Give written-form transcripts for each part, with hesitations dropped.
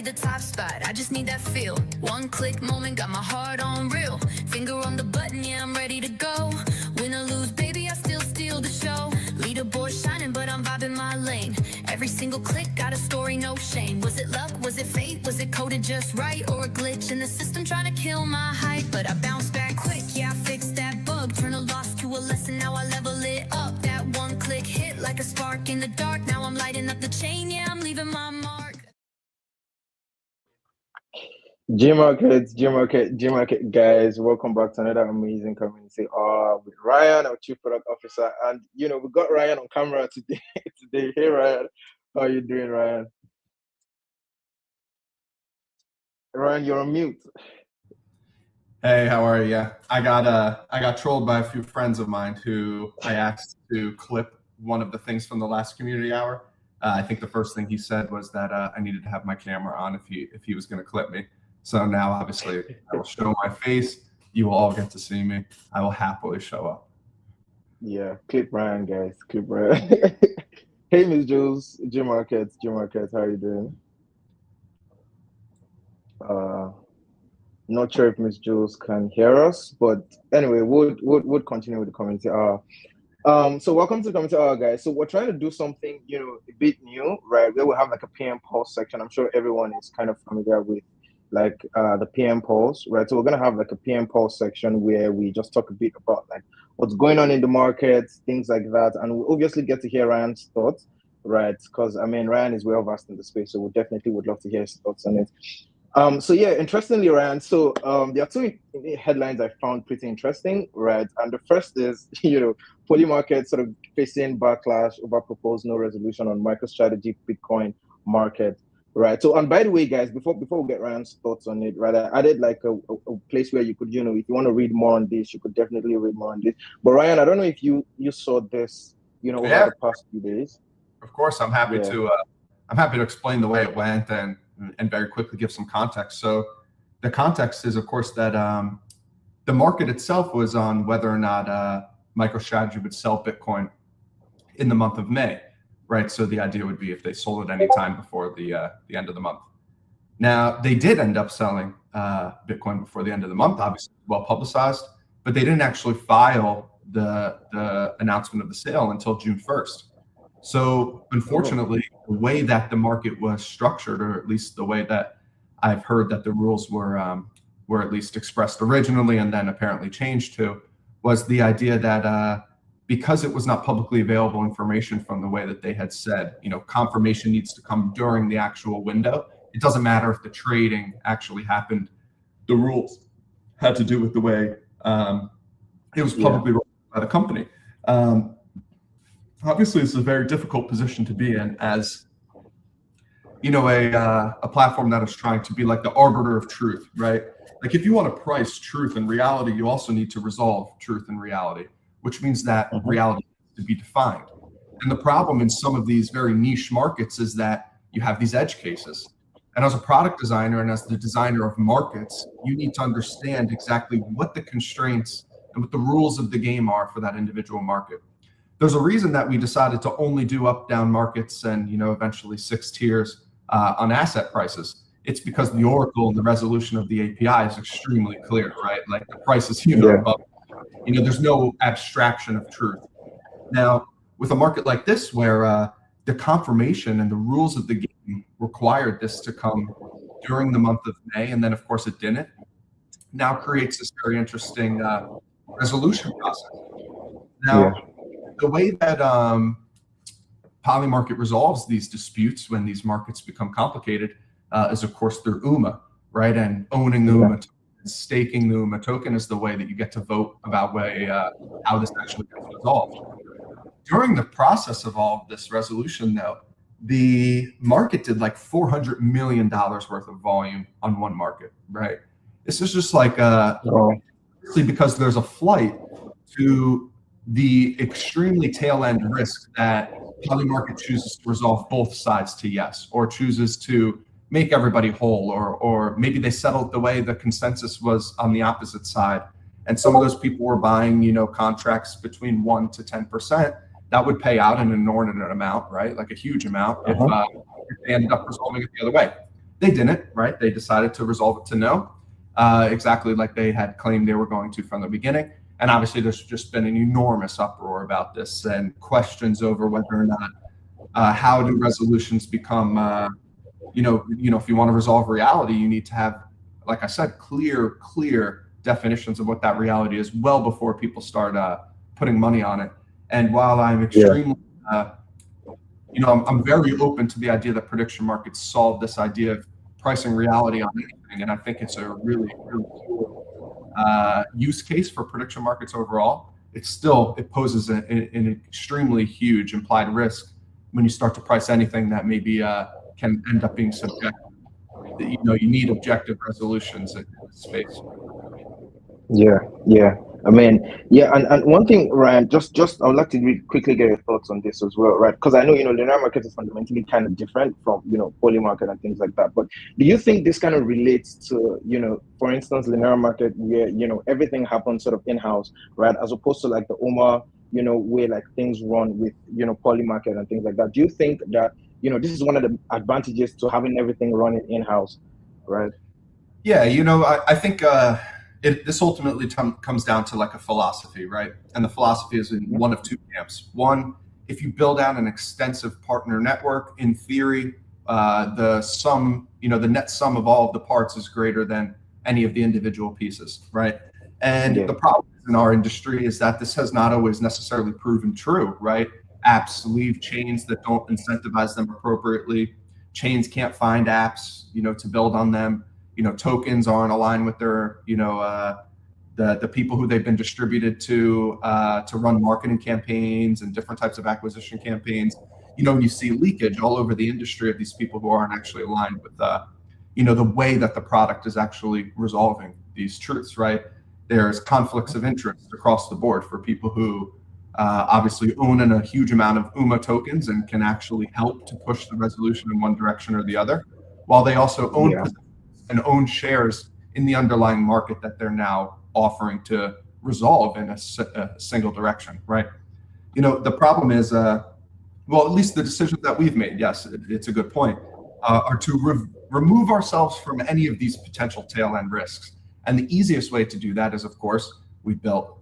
the top spot, I just need that feel. One click moment, got my heart on real. Finger on the button, yeah, I'm ready to go. Win or lose, baby, I still steal the show. Leaderboard shining, but I'm vibing my lane. Every single click, got a story, no shame. Was it luck, was it fate, was it coded just right? Or a glitch in the system trying to kill my hype? But I bounce back quick, yeah, I fixed that bug. Turn a loss to a lesson, now I level it up. That one click hit like a spark in the dark. Now I'm lighting up the chain, yeah, I'm leaving my mark. G-Market guys, welcome back to another amazing community with Ryan, our Chief Product Officer. And we got Ryan on camera today. Hey Ryan, how are you doing, Ryan? Ryan, you're on mute. Hey, how are you? Yeah, I got trolled by a few friends of mine who I asked to clip one of the things from the last community hour. I think the first thing he said was that I needed to have my camera on if he was going to clip me. So now, obviously, I will show my face. You will all get to see me. I will happily show up. Yeah, clip Ryan, guys. Clip Ryan. Hey, Miss Jules, G-Market, how are you doing? Not sure if Miss Jules can hear us, but anyway, we'll continue with the community hour. So welcome to the community hour, guys. So we're trying to do something, a bit new, right? Where we'll have like a PM pulse section. I'm sure everyone is kind of familiar with the PM pulse, right? So we're gonna have like a PM pulse section where we just talk a bit about like what's going on in the market, things like that, and we'll obviously get to hear Ryan's thoughts, right? Because I mean, Ryan is well versed in the space, so we definitely would love to hear his thoughts on it. So yeah, interestingly, Ryan, so there are two headlines I found pretty interesting, right? And the first is, Polymarket sort of facing backlash over proposed no resolution on MicroStrategy Bitcoin market, right? So, and by the way, guys, before we get Ryan's thoughts on it, right, I added like a place where you could, if you want to read more on this, you could definitely read more on this. But Ryan, I don't know if you saw this, over the past few days. Of course, I'm happy to. I'm happy to explain the way it went and very quickly give some context. So the context is, of course, that the market itself was on whether or not MicroStrategy would sell Bitcoin in the month of May, right? So the idea would be if they sold it any time before the end of the month. Now, they did end up selling Bitcoin before the end of the month, obviously well publicized, but they didn't actually file the announcement of the sale until June 1st. So unfortunately, the way that the market was structured, or at least the way that I've heard that the rules were at least expressed originally and then apparently changed to, was the idea that because it was not publicly available information from the way that they had said, confirmation needs to come during the actual window. It doesn't matter if the trading actually happened. The rules had to do with the way it was publicly released by the company. Obviously, it's a very difficult position to be in as, a platform that is trying to be like the arbiter of truth, right? Like if you want to price truth and reality, you also need to resolve truth and reality, which means that reality needs to be defined. And the problem in some of these very niche markets is that you have these edge cases. And as a product designer and as the designer of markets, you need to understand exactly what the constraints and what the rules of the game are for that individual market. There's a reason that we decided to only do up-down markets and, eventually 6 tiers on asset prices. It's because the oracle and the resolution of the API is extremely clear, right? Like the price is above. There's no abstraction of truth. Now, with a market like this, where the confirmation and the rules of the game required this to come during the month of May, and then of course it didn't, now creates this very interesting resolution process. Now, the way that Polymarket resolves these disputes when these markets become complicated is, of course, through UMA, right? And owning the UMA token, staking the UMA token is the way that you get to vote about how this actually gets resolved. During the process of all of this resolution, though, the market did like $400 million worth of volume on one market, right? This is just like because there's a flight to the extremely tail end risk that Polymarket chooses to resolve both sides to yes, or chooses to make everybody whole, or maybe they settled the way the consensus was on the opposite side. And some of those people were buying, contracts between 1% to 10%. That would pay out an inordinate amount, right? Like a huge amount if they ended up resolving it the other way. They didn't, right? They decided to resolve it to no, exactly like they had claimed they were going to from the beginning. And obviously, there's just been an enormous uproar about this and questions over whether or not how do resolutions become. If you want to resolve reality, you need to have, like I said, clear definitions of what that reality is well before people start putting money on it. And while I'm extremely, I'm very open to the idea that prediction markets solve this idea of pricing reality on anything, and I think it's a really cool use case for prediction markets overall. It poses an extremely huge implied risk when you start to price anything that maybe can end up being subjective. You need objective resolutions in this space. Yeah. I mean, and one thing, Ryan, just I would like to quickly get your thoughts on this as well, right? Because I know, linear market is fundamentally kind of different from, poly market and things like that. But do you think this kind of relates to, for instance, linear market where, everything happens sort of in-house, right? As opposed to like the OMA, where like things run with, poly market and things like that. Do you think that, this is one of the advantages to having everything running in-house, right? Yeah, I think this ultimately comes down to like a philosophy, right? And the philosophy is in one of two camps. One, if you build out an extensive partner network, in theory, the net sum of all of the parts is greater than any of the individual pieces, right? And the problem in our industry is that this has not always necessarily proven true, right? Apps leave chains that don't incentivize them appropriately. Chains can't find apps, to build on them. Tokens aren't aligned with their, the people who they've been distributed to run marketing campaigns and different types of acquisition campaigns. You see leakage all over the industry of these people who aren't actually aligned with, the way that the product is actually resolving these truths, right? There's conflicts of interest across the board for people who obviously own a huge amount of UMA tokens and can actually help to push the resolution in one direction or the other, while they also own shares in the underlying market that they're now offering to resolve in a single direction, right? The problem is, at least the decisions that we've made, yes, it's a good point, are to remove ourselves from any of these potential tail end risks. And the easiest way to do that is, of course,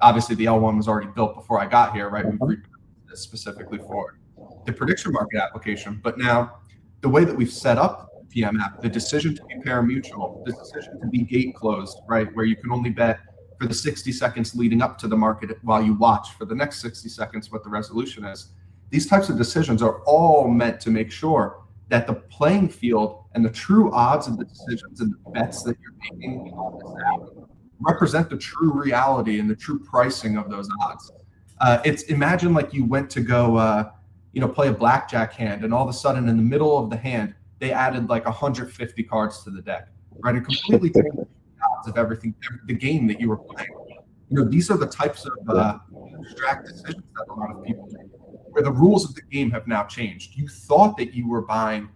obviously the L1 was already built before I got here, right? We've rebuilt this specifically for the prediction market application. But now the way that we've set up PM app, the decision to be pari-mutuel, the decision to be gate closed, right? Where you can only bet for the 60 seconds leading up to the market while you watch for the next 60 seconds what the resolution is. These types of decisions are all meant to make sure that the playing field and the true odds of the decisions and the bets that you're making on this app represent the true reality and the true pricing of those odds. Imagine like you went to go, play a blackjack hand, and all of a sudden in the middle of the hand, they added like 150 cards to the deck, right? It completely changed the odds of everything, the game that you were playing. These are the types of abstract decisions that a lot of people make, where the rules of the game have now changed. You thought that you were buying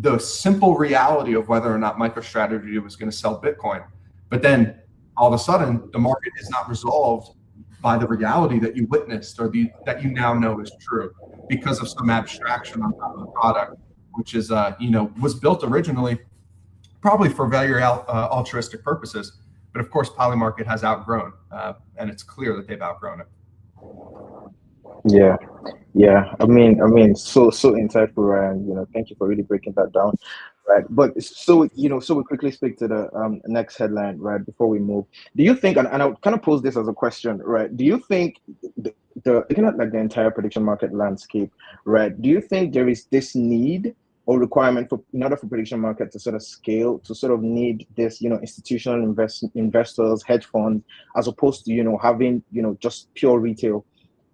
the simple reality of whether or not MicroStrategy was going to sell Bitcoin, but then all of a sudden the market is not resolved by the reality that you witnessed or that you now know is true because of some abstraction on top of the product, which is was built originally probably for very altruistic purposes, but of course Polymarket has outgrown, and it's clear that they've outgrown it. Yeah. I mean, so insightful, Ryan. Thank you for really breaking that down, right? But so we quickly speak to the next headline, right? Before we move, do you think, and I'll kind of pose this as a question, right? Do you think looking at like the entire prediction market landscape, right? Do you think there is this need or requirement in order for prediction market to sort of scale, to sort of need this, institutional investors, hedge funds, as opposed to, having, just pure retail?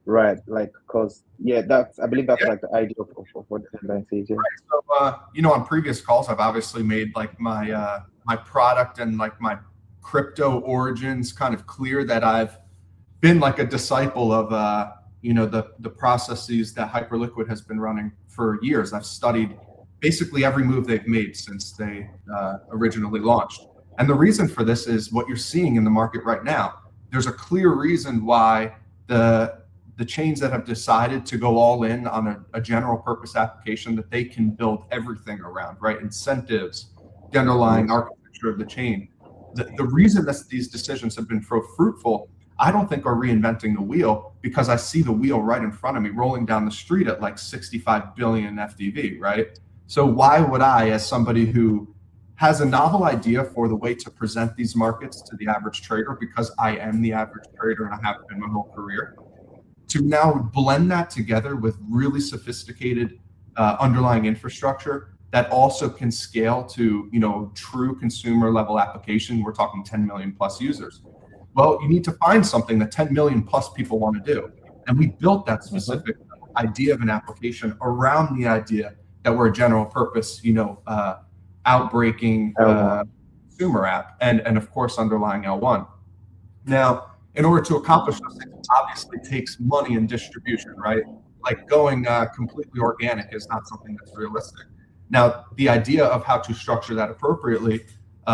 Right, like, because I believe that's like the idea of what the headline says. Yeah. Right. So, on previous calls, I've obviously made like my my product and like my crypto origins kind of clear that I've been like a disciple of the processes that Hyperliquid has been running for years. I've studied basically every move they've made since they originally launched, and the reason for this is what you're seeing in the market right now. There's a clear reason why the chains that have decided to go all in on a general purpose application that they can build everything around, right? Incentives, the underlying architecture of the chain. The reason that these decisions have been so fruitful, I don't think are reinventing the wheel, because I see the wheel right in front of me rolling down the street at like 65 billion FDV, right? So why would I, as somebody who has a novel idea for the way to present these markets to the average trader, because I am the average trader and I have been my whole career, to now blend that together with really sophisticated underlying infrastructure that also can scale to, true consumer level application. We're talking 10 million plus users. Well, you need to find something that 10 million plus people want to do. And we built that specific idea of an application around the idea that we're a general purpose, outbreaking consumer app, and of course underlying L1. Now, in order to accomplish those things, it obviously takes money and distribution, right? Like going completely organic is not something that's realistic. Now, the idea of how to structure that appropriately,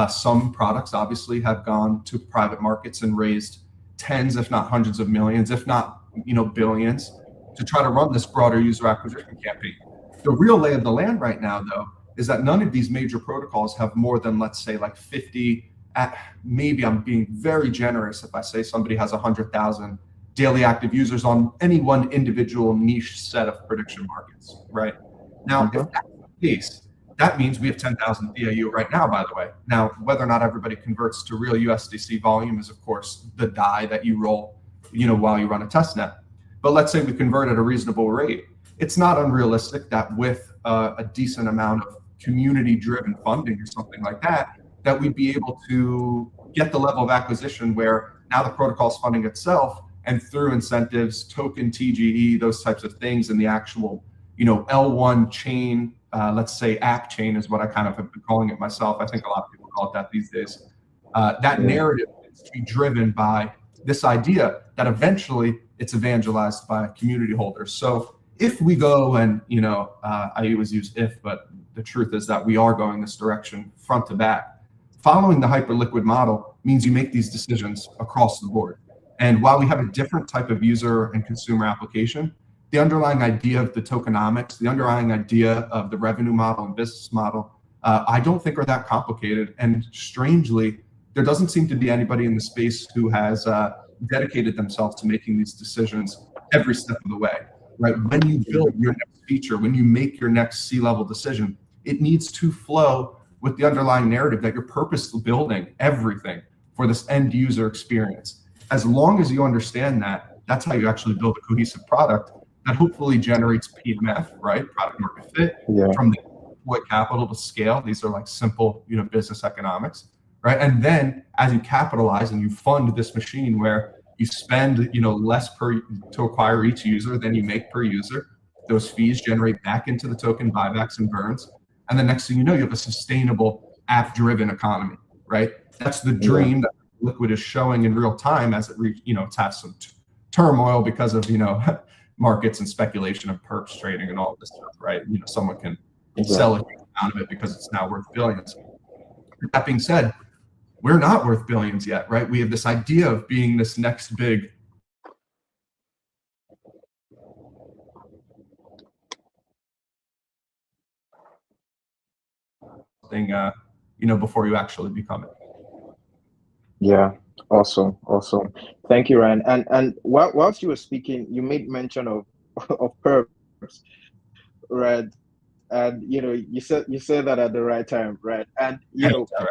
some products obviously have gone to private markets and raised tens, if not hundreds of millions, if not billions, to try to run this broader user acquisition campaign. The real lay of the land right now, though, is that none of these major protocols have more than, let's say, like 50. Maybe I'm being very generous if I say somebody has 100,000 daily active users on any one individual niche set of prediction markets, right? Now, if that's the case, that means we have 10,000 DAU right now, by the way. Now, whether or not everybody converts to real USDC volume is, of course, the die that you roll, while you run a test net. But let's say we convert at a reasonable rate. It's not unrealistic that with a decent amount of community-driven funding or something like that, that we'd be able to get the level of acquisition where now the protocol's funding itself, and through incentives, token TGE, those types of things, and the actual, L1 chain, let's say app chain is what I kind of have been calling it myself. I think a lot of people call it that these days. That narrative is to be driven by this idea that eventually it's evangelized by community holders. So if we go and, I always use if, but the truth is that we are going this direction front to back. Following the Hyperliquid model means you make these decisions across the board. And while we have a different type of user and consumer application, the underlying idea of the tokenomics, the underlying idea of the revenue model and business model, I don't think are that complicated. And strangely, there doesn't seem to be anybody in the space who has dedicated themselves to making these decisions every step of the way, right? When you build your next feature, when you make your next C-level decision, it needs to flow with the underlying narrative that you're purposely building everything for this end user experience. As long as you understand that, that's how you actually build a cohesive product that hopefully generates PMF, right? Product market fit, from the deployed capital to scale. These are like simple, business economics, right? And then as you capitalize and you fund this machine where you spend, less to acquire each user than you make per user, those fees generate back into the token buybacks and burns. And the next thing you know, you have a sustainable app-driven economy, right? That's the dream that Liquid is showing in real time as it's had some turmoil because of, markets and speculation of perps trading and all of this stuff, right? Someone can sell a huge amount of it because it's now worth billions. That being said, we're not worth billions yet, right? We have this idea of being this next big thing, before you actually become it. Yeah, awesome. Thank you, Ryan. And whilst you were speaking, you made mention of perps, right? And you said that at the right time, right? And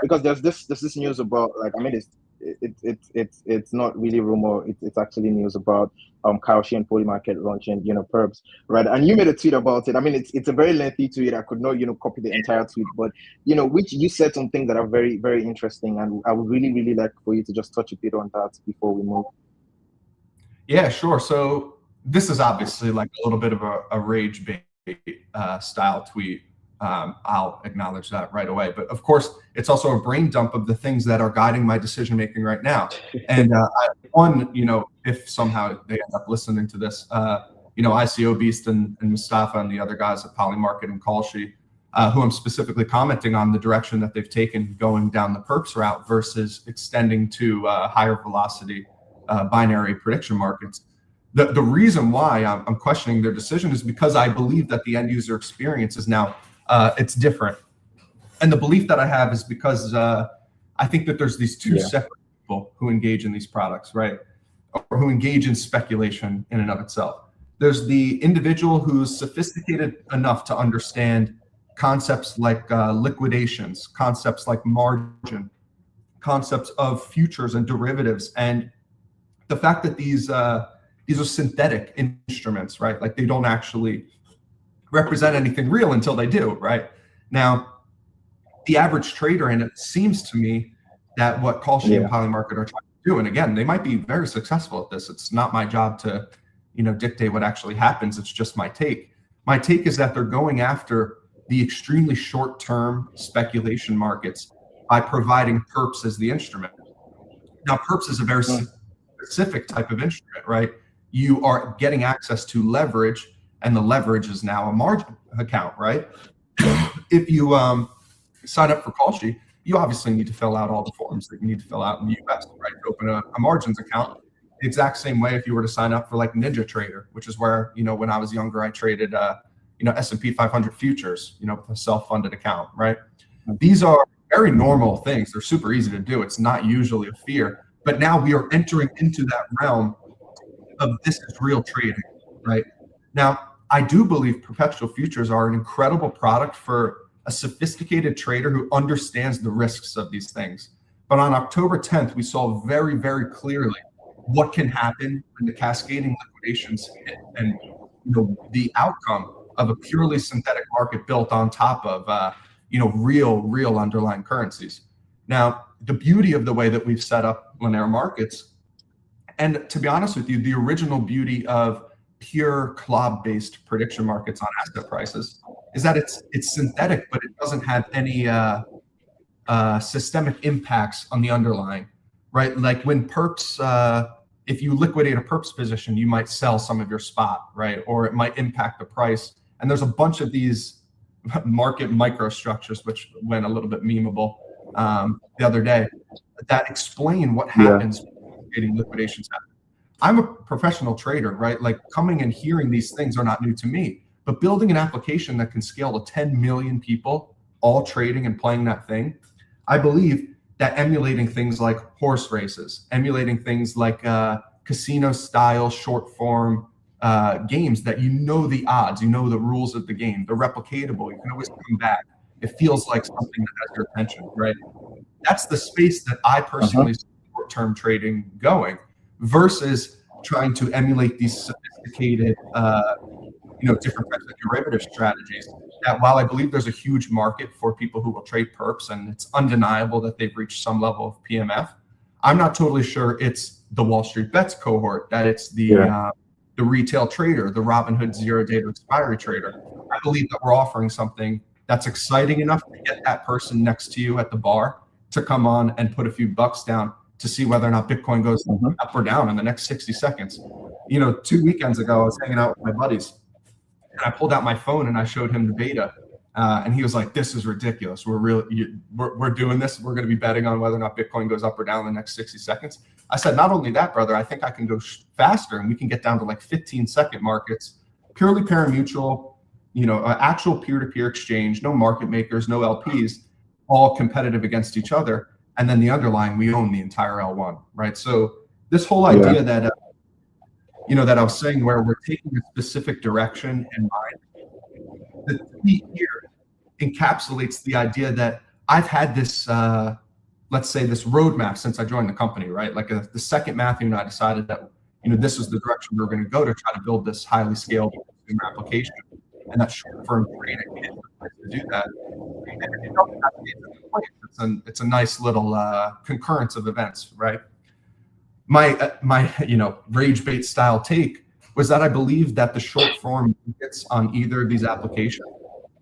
because there's this news about, like, I mean, it's not really rumor, it's actually news about Kalshi and Polymarket launching perps, right? And you made a tweet about it. I mean, it's a very lengthy tweet. I could not copy the entire tweet, but which you said some things that are very, very interesting, and I would really like for you to just touch a bit on that before we move. Yeah, sure. So this is obviously like a little bit of a rage bait style tweet. I'll acknowledge that right away. But of course, it's also a brain dump of the things that are guiding my decision making right now. And if somehow they end up listening to this, ICO Beast and Mustafa and the other guys at Polymarket and Kalshi, who I'm specifically commenting on the direction that they've taken going down the perps route versus extending to higher velocity binary prediction markets. The reason why I'm questioning their decision is because I believe that the end user experience is now it's different. And the belief that I have is because I think that there's these two Yeah. separate people who engage in these products, right? Or who engage in speculation in and of itself. There's the individual who's sophisticated enough to understand concepts like liquidations, concepts like margin, concepts of futures and derivatives, and the fact that these are synthetic instruments, right? Like they don't actually represent anything real until they do, right? Now, the average trader, and it seems to me that what Kalshi and Polymarket are trying to do, and again, they might be very successful at this. It's not my job to, dictate what actually happens. It's just my take. My take is that they're going after the extremely short-term speculation markets by providing perps as the instrument. Now, perps is a very specific type of instrument, right? You are getting access to leverage, and the leverage is now a margin account, right? If you sign up for Kalshi, you obviously need to fill out all the forms that you need to fill out in the US, right? To open a margins account. The exact same way if you were to sign up for like NinjaTrader, which is where, when I was younger, I traded, S&P 500 futures, with a self-funded account, right? These are very normal things. They're super easy to do. It's not usually a fear, but now we are entering into that realm of this is real trading, right? Now, I do believe perpetual futures are an incredible product for a sophisticated trader who understands the risks of these things. But on October 10th, we saw very, very clearly what can happen when the cascading liquidations hit, and the outcome of a purely synthetic market built on top of real underlying currencies. Now, the beauty of the way that we've set up Linera markets, and to be honest with you, the original beauty of pure CLOB-based prediction markets on asset prices is that it's synthetic, but it doesn't have any systemic impacts on the underlying, right? Like when perps, if you liquidate a perps position, you might sell some of your spot, right? Or it might impact the price. And there's a bunch of these market microstructures, which went a little bit memeable the other day, that explain what happens when getting liquidations happen. I'm a professional trader, right? Like coming and hearing these things are not new to me, but building an application that can scale to 10 million people all trading and playing that thing, I believe that emulating things like horse races, emulating things like casino style short form games that the odds, the rules of the game, they're replicatable, you can always come back. It feels like something that has your attention, right? That's the space that I personally see short-term trading going, versus trying to emulate these sophisticated, different types of derivative strategies. That while I believe there's a huge market for people who will trade perps, and it's undeniable that they've reached some level of PMF, I'm not totally sure it's the Wall Street Bets cohort, that it's the retail trader, the Robinhood zero data expiry trader. I believe that we're offering something that's exciting enough to get that person next to you at the bar to come on and put a few bucks down to see whether or not Bitcoin goes up or down in the next 60 seconds. 2 weekends ago, I was hanging out with my buddies, and I pulled out my phone and I showed him the beta, and he was like, "This is ridiculous. We're doing this. We're going to be betting on whether or not Bitcoin goes up or down in the next 60 seconds." I said, "Not only that, brother, I think I can go faster, and we can get down to like 15-second markets, purely pari-mutual, actual peer-to-peer exchange, no market makers, no LPs, all competitive against each other. And then the underlying, we own the entire L1, right?" So this whole idea that, that I was saying, where we're taking a specific direction in mind, the T here encapsulates the idea that I've had this, let's say, this roadmap since I joined the company, right? Like the second Matthew and I decided that, this is the direction we were going to go to try to build this highly scalable consumer application. And that short-term trading is the place to do that. It's a nice little concurrence of events, right? My rage bait style take was that I believe that the short form hits on either of these applications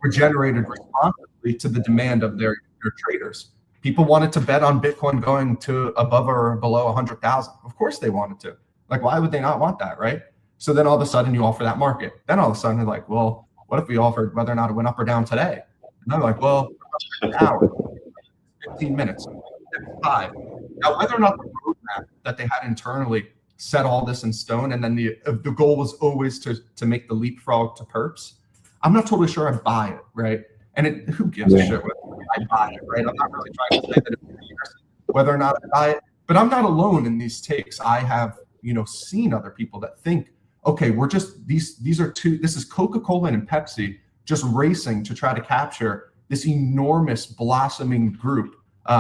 were generated responsibly to the demand of their traders. People wanted to bet on Bitcoin going to above or below 100,000. Of course they wanted to. Like, why would they not want that, right? So then all of a sudden you offer that market. Then all of a sudden they're like, well, what if we offered whether or not it went up or down today? And they're like, well, an hour, 15 minutes, 5. Now, whether or not the roadmap that they had internally set all this in stone, and then the goal was always to make the leapfrog to perps, I'm not totally sure I buy it, right? And who gives a shit? I buy it, right? I'm not really trying to say that it's whether or not I buy it, but I'm not alone in these takes. I have, seen other people that think, okay, we're just this is Coca-Cola and Pepsi just racing to try to capture this enormous blossoming group,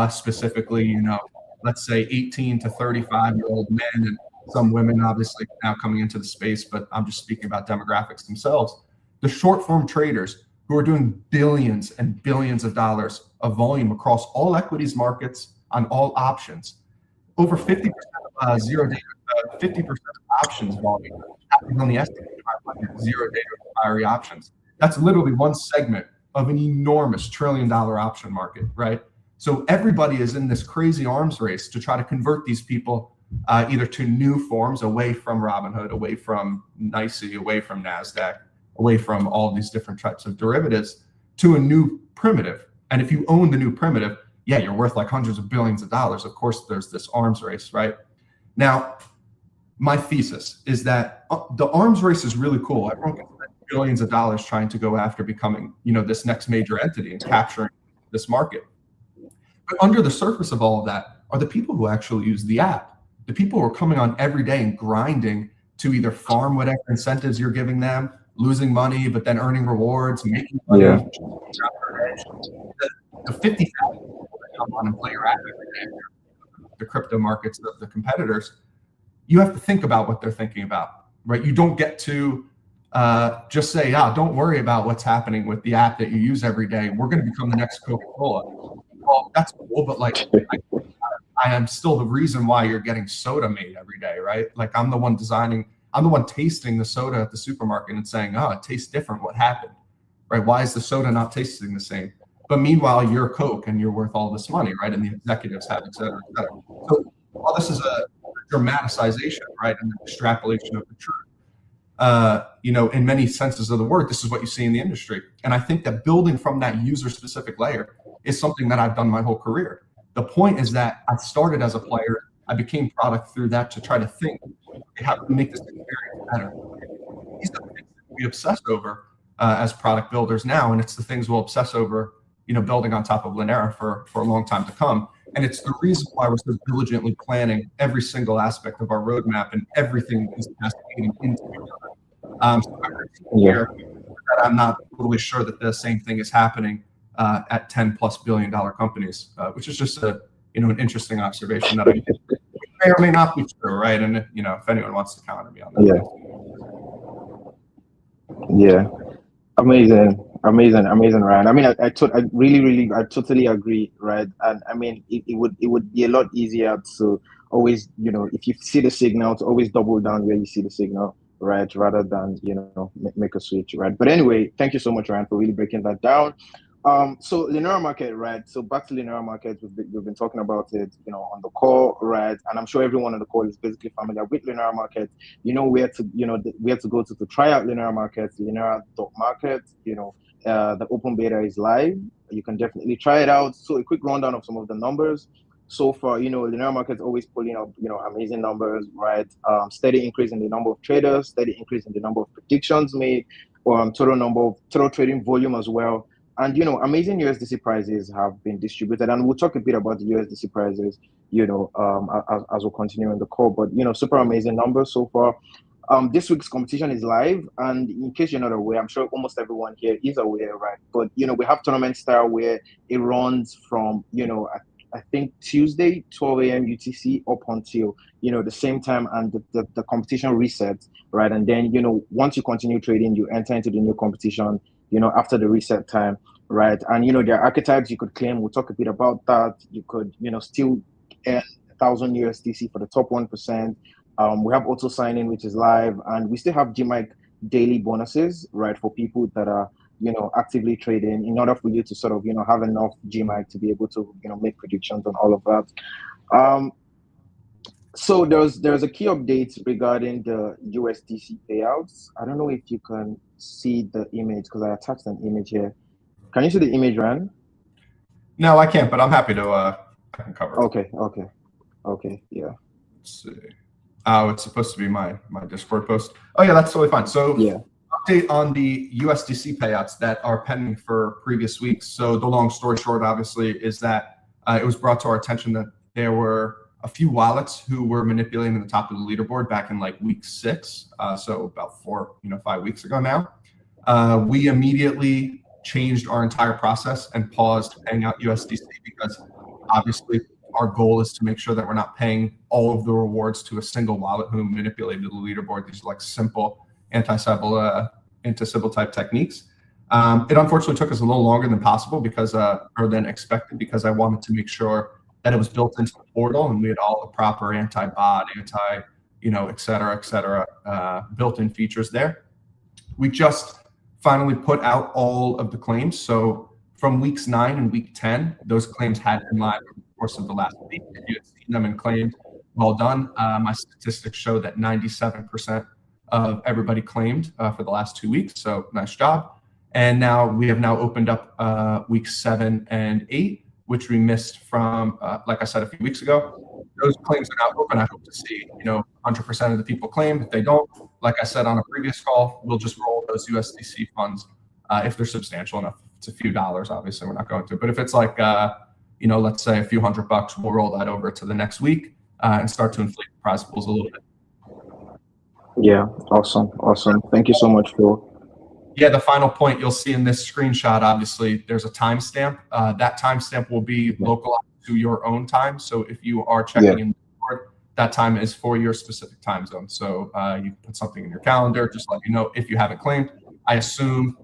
specifically, let's say 18 to 35-year-old men and some women obviously now coming into the space, but I'm just speaking about demographics themselves. The short form traders who are doing billions and billions of dollars of volume across all equities markets on all options. Over 50% of 50% of options volume happens on the S&P 500 zero data expiry options. That's literally one segment of an enormous $1 trillion option market, right? So everybody is in this crazy arms race to try to convert these people either to new forms, away from Robinhood, away from NYSE, away from NASDAQ, away from all these different types of derivatives, to a new primitive. And if you own the new primitive, yeah, you're worth like hundreds of billions of dollars. Of course, there's this arms race, right? Now, my thesis is that the arms race is really cool. Everyone can spend billions of dollars trying to go after becoming, this next major entity and capturing this market. But under the surface of all of that are the people who actually use the app. The people who are coming on every day and grinding to either farm whatever incentives you're giving them, losing money, but then earning rewards, making money. Yeah. The 50,000 people that come on and play your app every day, the crypto markets, the competitors, you have to think about what they're thinking about, right? You don't get to just say, don't worry about what's happening with the app that you use every day. We're going to become the next Coca-Cola. Well, that's cool, but like, I am still the reason why you're getting soda made every day, right? Like I'm the one tasting the soda at the supermarket and saying, it tastes different. What happened, right? Why is the soda not tasting the same? But meanwhile, you're Coke and you're worth all this money, right? And the executives have, et cetera, et cetera. So while this is a dramatization, right, and an extrapolation of the truth, in many senses of the word, this is what you see in the industry. And I think that building from that user-specific layer is something that I've done my whole career. The point is that I started as a player. I became product through that to try to think, how can we make this experience better? These are the things that we obsess over as product builders now, and it's the things we'll obsess over, building on top of Linera for a long time to come. And it's the reason why we're so diligently planning every single aspect of our roadmap and everything is cascading into each other. I'm not totally sure that the same thing is happening at $10+ billion companies, which is just an interesting observation that may or may not be true, right? And if anyone wants to counter me on that. Yeah. Amazing, Ryan. I mean, I totally agree, right? And I mean, it would be a lot easier to always, if you see the signal, to always double down where you see the signal, right? Rather than, make a switch, right? But anyway, thank you so much, Ryan, for really breaking that down. So Linera Market, right? So back to Linera Market, we've been talking about it, on the call, right? And I'm sure everyone on the call is basically familiar with Linera Market. Where to go to try out Linera Market, Linera.market. The open beta is live. You can definitely try it out. So a quick rundown of some of the numbers. So far, Linera Market is always pulling up, amazing numbers, right? Steady increase in the number of traders, steady increase in the number of predictions made, total trading volume as well. And, amazing USDC prices have been distributed. And we'll talk a bit about the USDC prices, as we'll continue in the call. But, super amazing numbers so far. This week's competition is live. And in case you're not aware, I'm sure almost everyone here is aware, right? But, we have tournament style where it runs from, I think Tuesday, 12 a.m. UTC up until, the same time, and the competition resets, right? And then, once you continue trading, you enter into the new competition, after the reset time, right? And, there are archetypes you could claim. We'll talk a bit about that. You could, still earn 1,000 USDC for the top 1%. We have auto signing, which is live, and we still have GMIC daily bonuses, right? For people that are, actively trading, in order for you to sort of, have enough GMIC to be able to, make predictions on all of that. So there's a key update regarding the USDC payouts. I don't know if you can see the image because I attached an image here. Can you see the image, Ryan? No, I can't, but I'm happy to. I can cover it. Okay. Yeah. Let's see. Oh, it's supposed to be my Discord post. Oh yeah, that's totally fine. So yeah, update on the USDC payouts that are pending for previous weeks. So the long story short, obviously, is that it was brought to our attention that there were a few wallets who were manipulating the top of the leaderboard back in like week 6, so about 5 weeks ago now. We immediately changed our entire process and paused paying out USDC because obviously our goal is to make sure that we're not paying all of the rewards to a single wallet who manipulated the leaderboard. These are like simple anti-Sybil type techniques. It unfortunately took us a little longer than possible or than expected, because I wanted to make sure that it was built into the portal and we had all the proper anti-bot, et cetera, built-in features there. We just finally put out all of the claims. So from weeks 9 and week 10, those claims had been live over the course of the last week. If you had seen them and claimed, well done. My statistics show that 97% of everybody claimed for the last 2 weeks. So nice job. And now we have opened up weeks 7 and 8, which we missed from, like I said, a few weeks ago. Those claims are now open. I hope to see, 100% of the people claim. If they don't, like I said on a previous call, we'll just roll those USDC funds if they're substantial enough. If it's a few dollars, obviously we're not going to. But if it's like, let's say a few $100, we'll roll that over to the next week and start to inflate the prize pools a little bit. Yeah, awesome. Thank you so much, Phil. Yeah, the final point you'll see in this screenshot, obviously, there's a timestamp. That timestamp will be localized to your own time. So if you are checking in Discord, that time is for your specific time zone. So you can put something in your calendar, just let you know if you haven't claimed. I assume,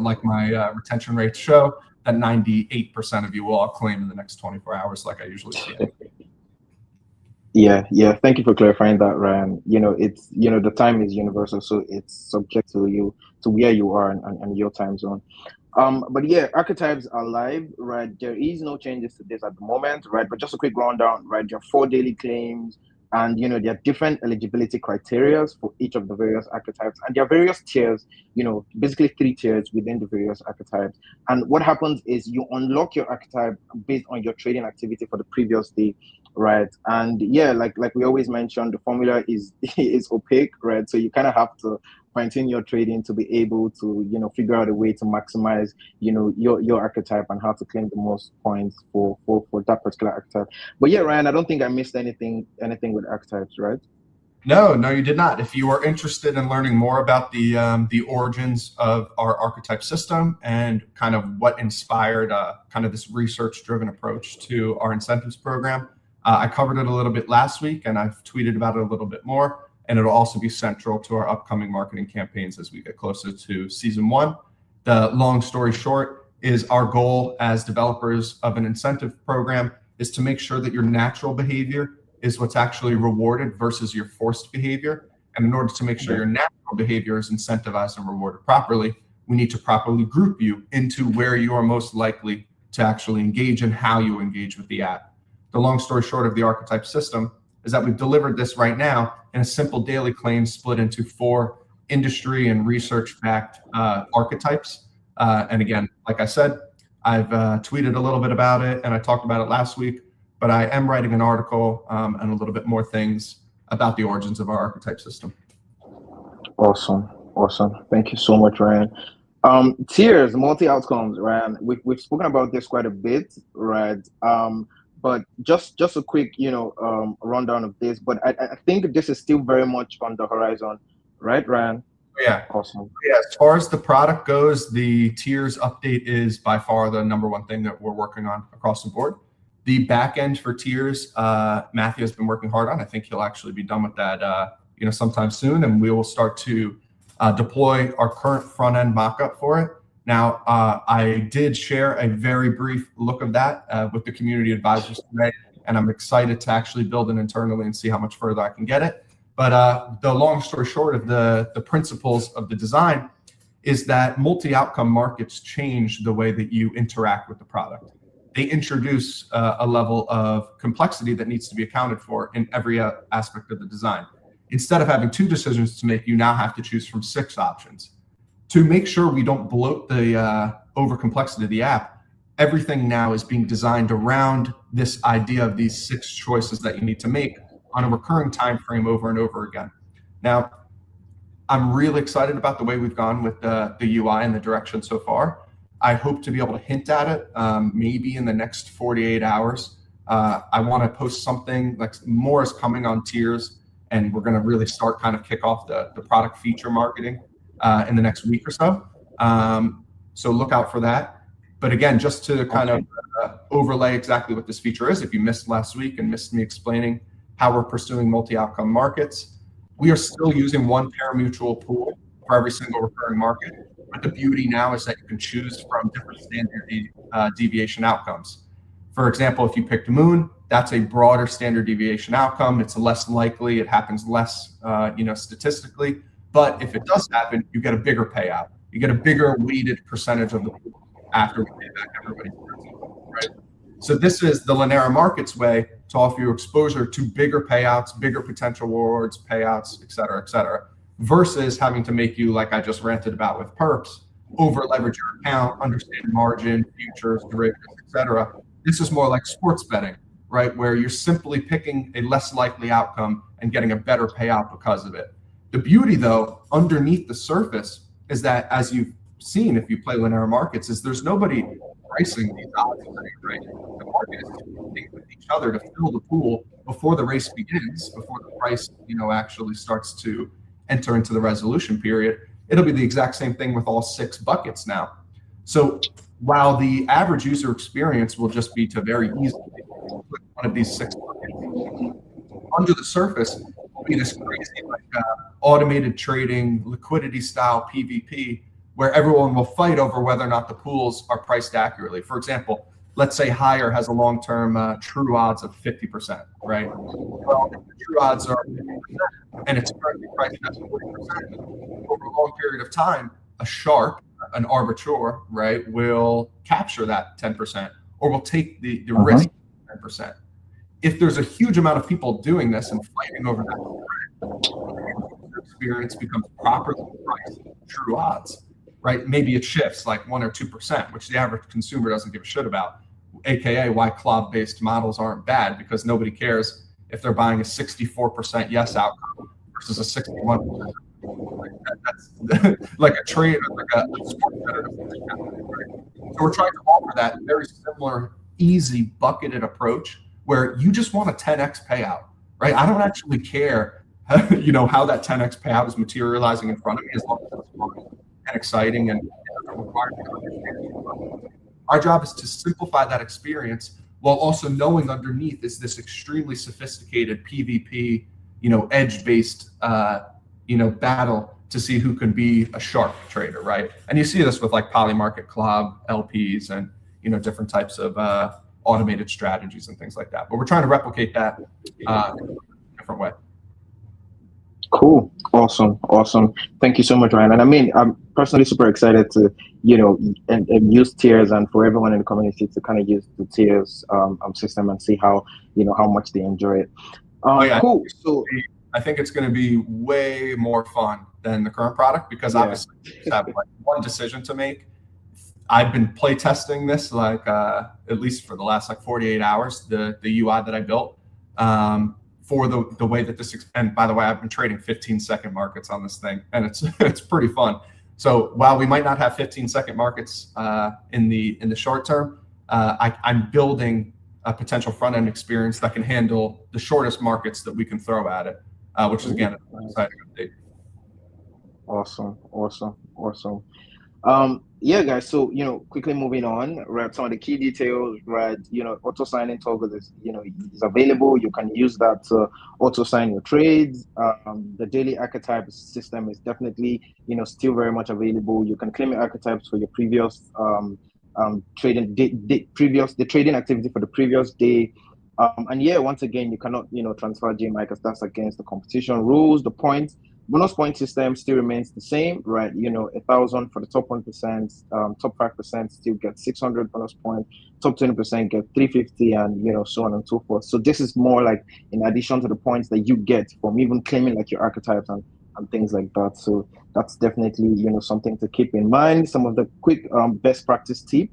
like my retention rates show, that 98% of you will all claim in the next 24 hours, like I usually see. Yeah. Thank you for clarifying that, Ryan. It's the time is universal, so it's subject to you, to where you are and your time zone. But yeah, archetypes are live, right? There is no changes to this at the moment, right? But just a quick rundown, right? There are 4 daily claims, and there are different eligibility criteria for each of the various archetypes, and there are various tiers. Basically 3 tiers within the various archetypes. And what happens is you unlock your archetype based on your trading activity for the previous day. Right. And yeah, like we always mention, the formula is opaque, right? So you kind of have to fine-tune your trading to be able to, figure out a way to maximize, your archetype and how to claim the most points for that particular archetype. But yeah, Ryan, I don't think I missed anything with archetypes, right? No, you did not. If you are interested in learning more about the origins of our archetype system and kind of what inspired kind of this research-driven approach to our incentives program, I covered it a little bit last week, and I've tweeted about it a little bit more, and it'll also be central to our upcoming marketing campaigns as we get closer to season 1. The long story short is our goal as developers of an incentive program is to make sure that your natural behavior is what's actually rewarded versus your forced behavior. And in order to make sure your natural behavior is incentivized and rewarded properly, we need to properly group you into where you are most likely to actually engage and how you engage with the app. The long story short of the archetype system is that we've delivered this right now in a simple daily claim split into 4 industry and research-backed archetypes. And again, like I said, I've tweeted a little bit about it and I talked about it last week, but I am writing an article and a little bit more things about the origins of our archetype system. Awesome. Thank you so much, Ryan. Tiers, multi-outcomes, Ryan. We've spoken about this quite a bit, right? But just a quick, rundown of this. But I think this is still very much on the horizon, right, Ryan? Yeah. Awesome. Yeah. As far as the product goes, the tiers update is by far the #1 thing that we're working on across the board. The back end for tiers, Matthew has been working hard on. I think he'll actually be done with that, sometime soon, and we will start to deploy our current front end mockup for it. Now, I did share a very brief look of that with the community advisors today, and I'm excited to actually build it internally and see how much further I can get it. But the long story short of the principles of the design is that multi-outcome markets change the way that you interact with the product. They introduce a level of complexity that needs to be accounted for in every aspect of the design. Instead of having 2 decisions to make, you now have to choose from 6 options. To make sure we don't bloat the over complexity of the app, everything now is being designed around this idea of these 6 choices that you need to make on a recurring time frame over and over again. Now, I'm really excited about the way we've gone with the UI and the direction so far. I hope to be able to hint at it maybe in the next 48 hours. I want to post something like more is coming on tiers, and we're going to really start kind of kick off the product feature marketing in the next week or so. So look out for that. But again, just to kind of overlay exactly what this feature is, if you missed last week and missed me explaining how we're pursuing multi-outcome markets, we are still using one pari-mutuel pool for every single recurring market. But the beauty now is that you can choose from different standard deviation outcomes. For example, if you picked Moon, that's a broader standard deviation outcome. It's less likely, it happens less, statistically. But if it does happen, you get a bigger payout. You get a bigger weighted percentage of the pool after we pay back everybody's principal, right? So this is the Linera Markets way to offer you exposure to bigger payouts, bigger potential rewards, payouts, et cetera, versus having to make you, like I just ranted about with perps, over leverage your account, understand margin, futures, derivatives, et cetera. This is more like sports betting, right? Where you're simply picking a less likely outcome and getting a better payout because of it. The beauty, though, underneath the surface is that, as you've seen if you play Linera Markets, is there's nobody pricing these odds, right? The market is competing with each other to fill the pool before the race begins, before the price, actually starts to enter into the resolution period. It'll be the exact same thing with all 6 buckets now. So while the average user experience will just be to very easily click one of these 6 buckets, under the surface will be this crazy automated trading, liquidity style PvP, where everyone will fight over whether or not the pools are priced accurately. For example, let's say Hire has a long-term true odds of 50%, right? Well, if the true odds are 50% and it's currently priced at 40%, over a long period of time, a sharp, an arbitreur, right, will capture that 10% or will take the risk 10%. If there's a huge amount of people doing this and fighting over that, the experience becomes properly priced true odds. Right? Maybe it shifts like 1 or 2%, which the average consumer doesn't give a shit about. AKA why CLOB-based models aren't bad, because nobody cares if they're buying a 64% yes outcome versus a 61%. That's like a trade, like a sports better. Right? So we're trying to offer that very similar, easy, bucketed approach where you just want a 10x payout, right? I don't actually care, how that 10x payout is materializing in front of me, as long as it's fun and exciting and our job is to simplify that experience while also knowing underneath is this extremely sophisticated PvP, edge-based, battle to see who can be a sharp trader, right? And you see this with like Polymarket Club, LPs, and different types of automated strategies and things like that. But we're trying to replicate that in a different way. Cool. Awesome. Thank you so much, Ryan. And I mean, I'm personally super excited to, and use tiers, and for everyone in the community to kind of use the tiers system and see how, how much they enjoy it. Cool. So I think it's going to be way more fun than the current product because obviously you have like one decision to make. I've been play testing this at least for the last 48 hours, the UI that I built. For the way that this, and by the way, I've been trading 15-second markets on this thing, and it's pretty fun. So while we might not have 15-second markets in the short term, I'm building a potential front end experience that can handle the shortest markets that we can throw at it, which is again an exciting update. Awesome. Guys, so quickly moving on, right? Some of the key details, right? Auto signing toggle is is available. You can use that to auto sign your trades. The daily archetype system is definitely still very much available. You can claim your archetypes for your previous trading the trading activity for the previous day. And once again, you cannot transfer JMI because that's against the competition rules. The points. Bonus point system still remains the same, right? 1,000 for the top 1%, top 5% still get 600 bonus points, top 20% get 350, and so on and so forth. So this is more like in addition to the points that you get from even claiming like your archetypes and things like that. So that's definitely something to keep in mind. Some of the quick best practice tips.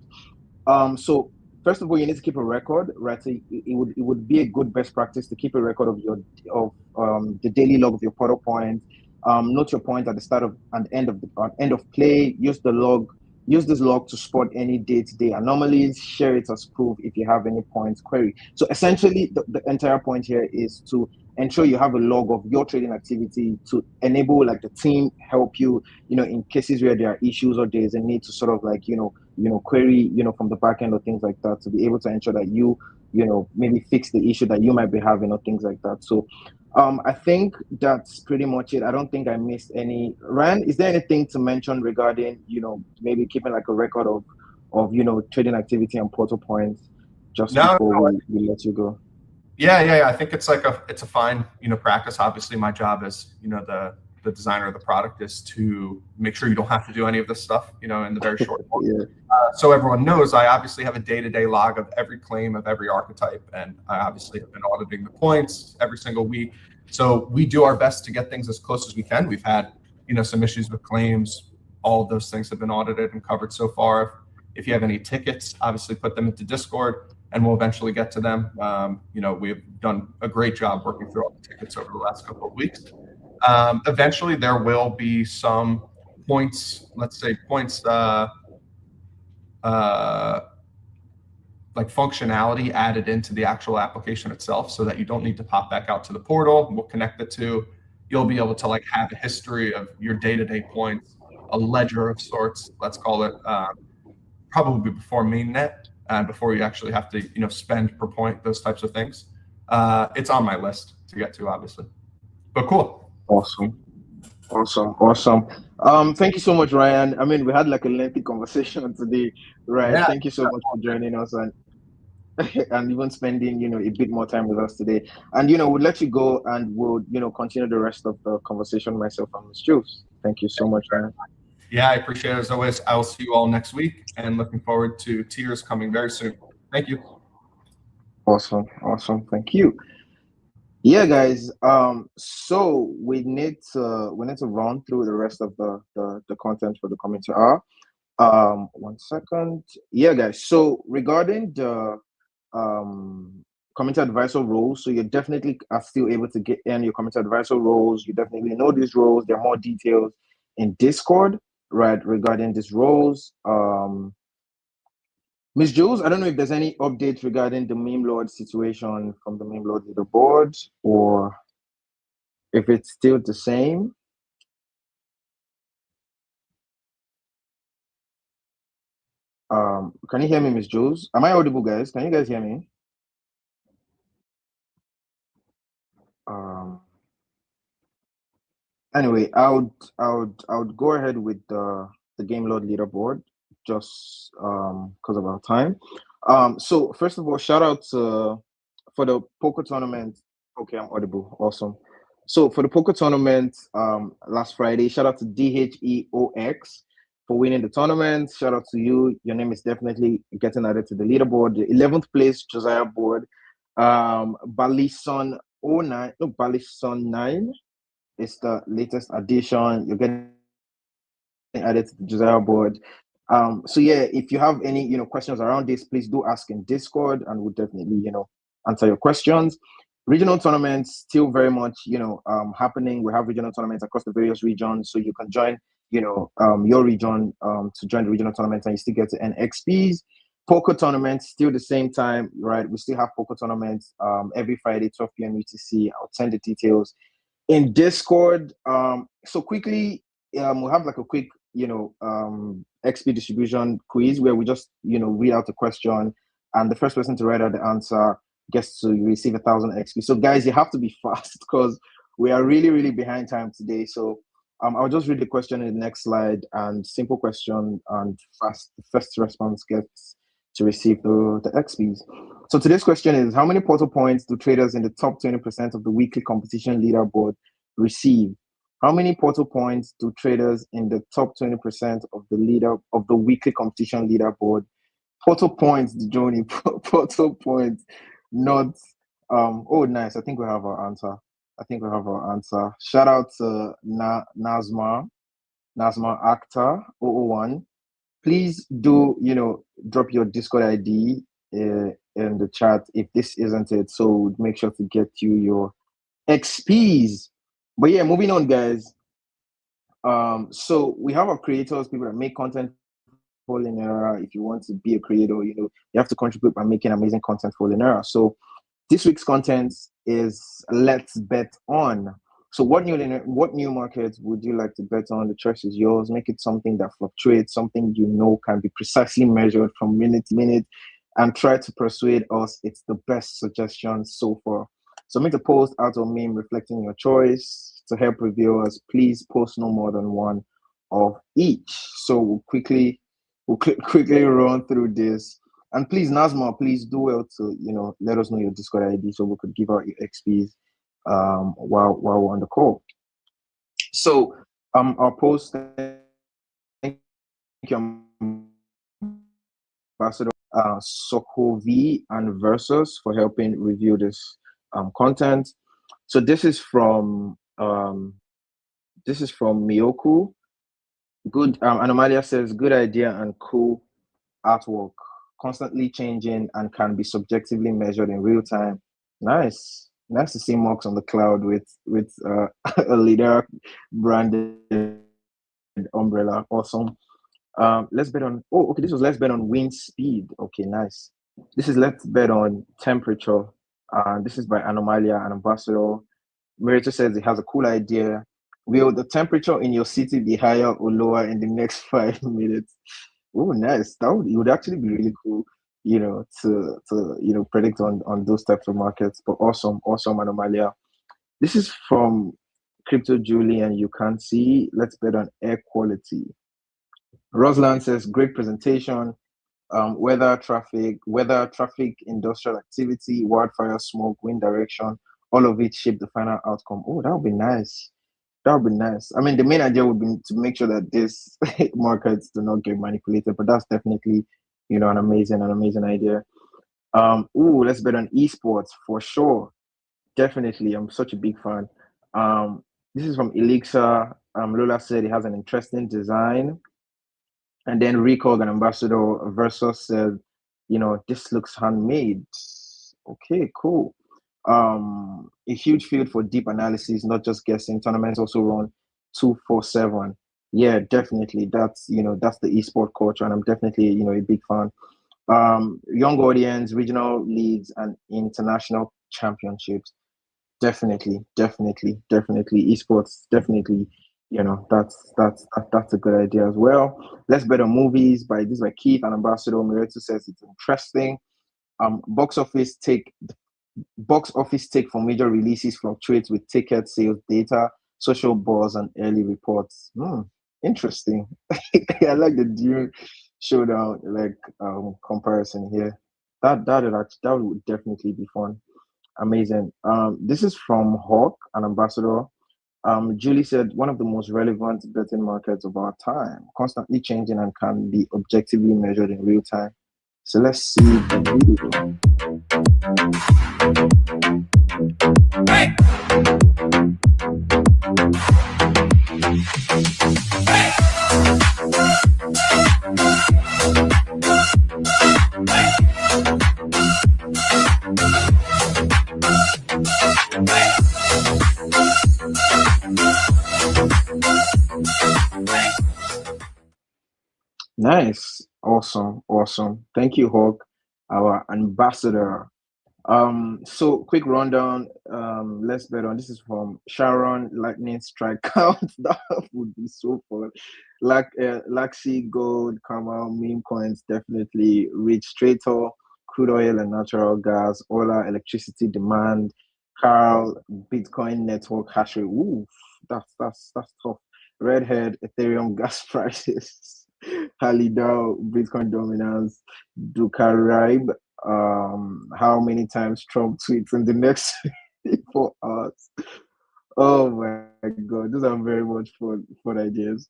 So first of all, you need to keep a record, right? So it would be a good best practice to keep a record of the daily log of your portal points. Note your point at the start of and end of play. Use the log. Use this log to spot any day-to-day anomalies. Share it as proof if you have any points query. So essentially, the entire point here is to ensure you have a log of your trading activity to enable like the team help you, in cases where there are issues or there's a need to sort of like, query, from the back end or things like that, to be able to ensure that maybe fix the issue that you might be having or things like that. So I think that's pretty much it. I don't think I missed any. Ryan, is there anything to mention regarding, maybe keeping like a record of trading activity and portal points just before we let you go? Yeah. I think it's a fine, practice. Obviously, my job as, the designer of the product is to make sure you don't have to do any of this stuff, in the very short term. Yeah. So everyone knows I obviously have a day-to-day log of every claim of every archetype, and I obviously have been auditing the points every single week. So we do our best to get things as close as we can. We've had, some issues with claims. All of those things have been audited and covered so far. If you have any tickets, obviously put them into Discord, and we'll eventually get to them. We've done a great job working through all the tickets over the last couple of weeks. Eventually, there will be some points, like functionality added into the actual application itself, so that you don't need to pop back out to the portal. We'll connect it to. You'll be able to like have a history of your day-to-day points, a ledger of sorts, let's call it, probably before mainnet, before you actually have to, spend per point, those types of things. It's on my list to get to, obviously, but cool. Awesome. Thank you so much, Ryan. I mean, we had like a lengthy conversation today, right? Yeah. Thank you so much for joining us and even spending, a bit more time with us today. And, we'll let you go and we'll, continue the rest of the conversation myself and Ms. Jules. Thank you so much, Ryan. Yeah, I appreciate it as always. I will see you all next week and looking forward to tiers coming very soon. Thank you. Awesome. Thank you. Yeah, guys. So we need to run through the rest of the content for the community hour. 1 second. Yeah, guys. So regarding the community advisor roles, so you definitely are still able to get in your community advisor roles. You definitely know these roles. There are more details in Discord, right, regarding these roles. Ms. Jules, I don't know if there's any updates regarding the meme lord situation from the meme lord leaderboard, or if it's still the same. Can you hear me, Ms. Jules? Am I audible, guys? Can you guys hear me? Anyway, I would go ahead with the game lord leaderboard, just because of our time. So first of all, shout out for the poker tournament. Okay, I'm audible. Awesome. So for the poker tournament last Friday, shout out to DHEOX for winning the tournament. Shout out to you. Your name is definitely getting added to the leaderboard. The 11th place Josiah board. Balison 09, no, Balison 9 is the latest addition. You're getting added to the Josiah board. So yeah, if you have any questions around this, please do ask in Discord, and we'll definitely answer your questions. Regional tournaments still very much happening. We have regional tournaments across the various regions, so you can join your region to join the regional tournaments, and you still get to earn XPs. Poker tournaments still the same time, right? We still have poker tournaments every Friday 12 p.m. UTC. I'll send the details in Discord. So quickly, we'll have like a quick XP distribution quiz where we just read out the question, and the first person to write out the answer gets to receive 1,000 XP. So guys, you have to be fast because we are really behind time today. So I'll just read the question in the next slide, and simple question, and first response gets to receive the XPs. So today's question is, how many portal points do traders in the top 20% of the weekly competition leaderboard receive? How many portal points do traders in the top 20% of the weekly competition leaderboard? Portal points, Joni, portal points, not oh nice. I think we have our answer. Shout out to Nazma Akhtar 001. Please do drop your Discord ID in the chat if this isn't it, so we'll make sure to get you your XPs. But yeah, moving on, guys. So we have our creators, people that make content for Linera. If you want to be a creator, you have to contribute by making amazing content for Linera. So this week's content is let's bet on. So what new markets would you like to bet on? The choice is yours. Make it something that fluctuates, something can be precisely measured from minute to minute, and try to persuade us it's the best suggestion so far. So make a post out or meme reflecting your choice to help reviewers. Please post no more than one of each. So quickly run through this. And please, Nazma, please do well to let us know your Discord ID so we could give out your XPs while we're on the call. So our post, thank you, Ambassador Sokovi and Versus for helping review this content. So this is from Miyoku. Good. Anomalia says good idea and cool artwork, constantly changing and can be subjectively measured in real time. Nice to see Mox on the cloud with a leader branded umbrella. Awesome. Let's bet on. Oh, okay. This was let's bet on wind speed. Okay, nice. This is let's bet on temperature. This is by Anomalia and Ambassador. Merito says he has a cool idea. Will the temperature in your city be higher or lower in the next 5 minutes? Oh, nice. It would actually be really cool, to predict on those types of markets. But awesome, Anomalia. This is from Crypto Julie, and you can see. Let's bet on air quality. Roslan says great presentation. Weather, traffic, industrial activity, wildfire, smoke, wind direction, all of it shape the final outcome. Oh, that would be nice. That would be nice. I mean, the main idea would be to make sure that these markets do not get manipulated, but that's definitely, an amazing idea. Let's bet on esports for sure. Definitely. I'm such a big fan. This is from Elixir. Lola said it has an interesting design. And then Recog and Ambassador Versus said, this looks handmade. Okay, cool. A huge field for deep analysis, not just guessing. Tournaments also run 247. Yeah, definitely. That's that's the esport culture, and I'm definitely a big fan. Young audience, regional leagues, and international championships. Definitely. Esports, definitely. That's a good idea as well. Let's bet on movies by Keith and Ambassador Miretu says it's interesting. Box office take for major releases fluctuates with ticket sales data, social buzz, and early reports. Interesting. I like the Dune showdown comparison here. That would definitely be fun. Amazing. This is from Hawk, an ambassador. Julie said one of the most relevant betting markets of our time, constantly changing and can be objectively measured in real time. So let's see the video. Hey! Nice. Awesome. Thank you, Hawk, our ambassador. So quick rundown. Let's bet on this is from Sharon Lightning Strike Count. That would be so fun. Laxi, Gold, Kamal, meme coins, definitely Rich Trader, crude oil and natural gas, Ola, electricity demand, Carl, Bitcoin network hash rate. Ooh, that's tough. Redhead, Ethereum gas prices, Halidao, Bitcoin dominance, Dukaribe, how many times Trump tweets in the next 4 hours. Oh my god, those are very much fun ideas.